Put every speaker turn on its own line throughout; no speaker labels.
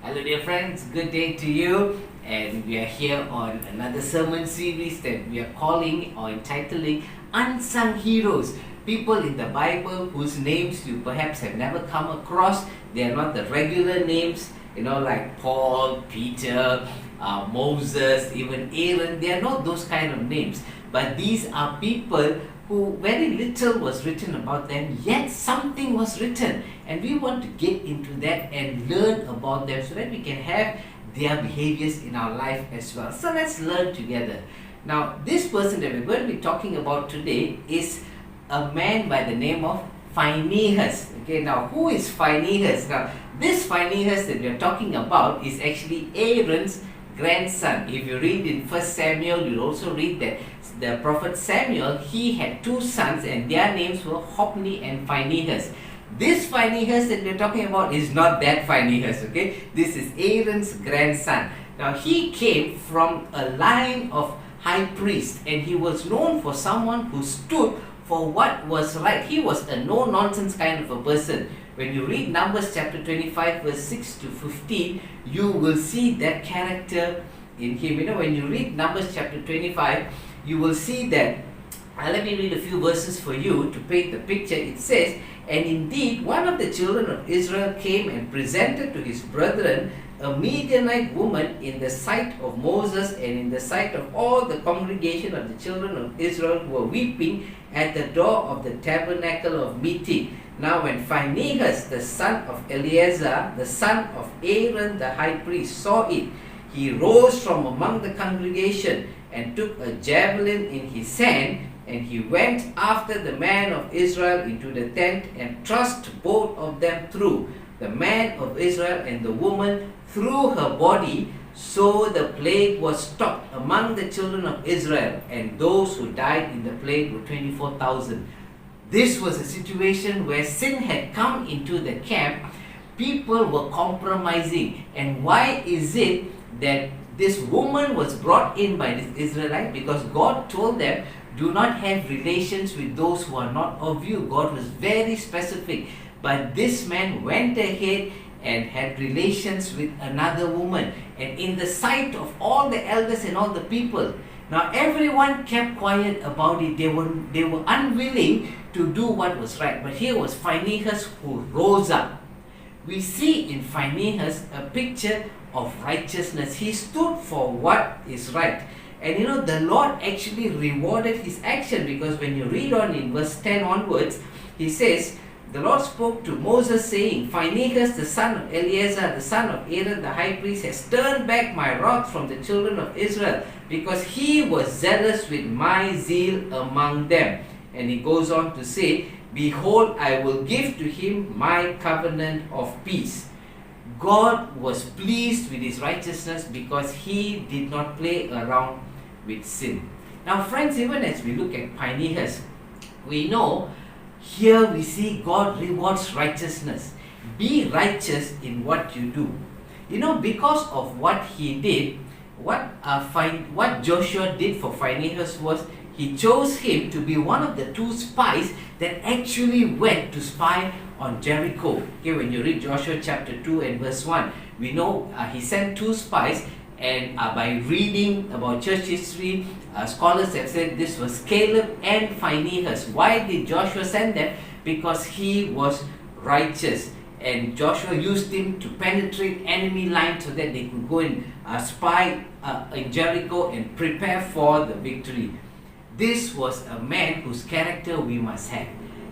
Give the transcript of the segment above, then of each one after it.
Hello, dear friends. Good day to you. And we are here on another sermon series that we are calling or entitling Unsung Heroes. People in the Bible whose names you perhaps have never come across. They are not the regular names, like Paul, Peter, Moses, even Aaron. They are not those kind of names. But these are people who very little was written about them, yet something was written. And we want to get into that and learn about them so that we can have their behaviors in our life as well. So let's learn together. Now, this person that we're going to be talking about today is a man by the name of Phinehas. Okay, now who is Phinehas? Now, this Phinehas that we're talking about is actually Aaron's grandson. If you read in 1 Samuel, you'll also read that the prophet Samuel, he had two sons and their names were Hophni and Phinehas. This Phinehas that we're talking about is not that Phinehas, okay? This is Aaron's grandson. Now, he came from a line of high priests and he was known for someone who stood for what was right. He was a no-nonsense kind of a person. When you read Numbers chapter 25 verse 6 to 15, you will see that character in him. When you read Numbers chapter 25, you will see that, let me read a few verses for you to paint the picture. It says, "And indeed one of the children of Israel came and presented to his brethren a Midianite woman in the sight of Moses and in the sight of all the congregation of the children of Israel who were weeping at the door of the tabernacle of meeting. Now when Phinehas, the son of Eleazar, the son of Aaron the high priest, saw it, he rose from among the congregation and took a javelin in his hand, and he went after the man of Israel into the tent and thrust both of them through, the man of Israel and the woman through her body. So the plague was stopped among the children of Israel, and those who died in the plague were 24,000. This was a situation where sin had come into the camp. People were compromising. And why is it that this woman was brought in by this Israelite? Because God told them, do not have relations with those who are not of you. God was very specific. But this man went ahead and had relations with another woman. And in the sight of all the elders and all the people, now everyone kept quiet about it. They were unwilling to do what was right. But here was Phinehas who rose up. We see in Phinehas a picture of righteousness. He stood for what is right. And the Lord actually rewarded his action, because when you read on in verse 10 onwards, he says, the Lord spoke to Moses saying, Phinehas the son of Eleazar, the son of Aaron the high priest, has turned back my wrath from the children of Israel, because he was zealous with my zeal among them. And he goes on to say, behold, I will give to him my covenant of peace. God was pleased with his righteousness because he did not play around with sin. Now friends, even as we look at Phinehas, we know here we see God rewards righteousness. Be righteous in what you do. Because of what he did, what Joshua did for Phinehas was he chose him to be one of the two spies that actually went to spy on Jericho. Okay, when you read Joshua chapter 2 and verse 1, we know he sent two spies, and by reading about church history, scholars have said this was Caleb and Phinehas. Why did Joshua send them? Because he was righteous, and Joshua used him to penetrate enemy lines so that they could go and spy in Jericho and prepare for the victory. This was a man whose character we must have.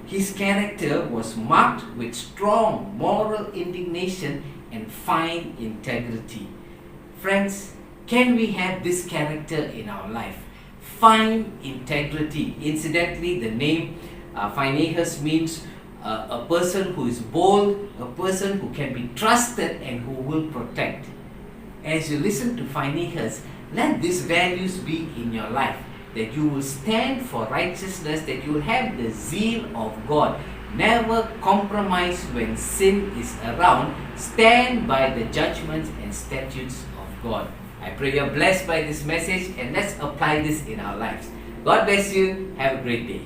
His character was marked with strong moral indignation and fine integrity. Friends, can we have this character in our life? Fine integrity. Incidentally, the name Phinehas means a person who is bold, a person who can be trusted and who will protect. As you listen to Phinehas, let these values be in your life. That you will stand for righteousness, that you will have the zeal of God. Never compromise when sin is around. Stand by the judgments and statutes of God. I pray you're blessed by this message, and let's apply this in our lives. God bless you. Have a great day.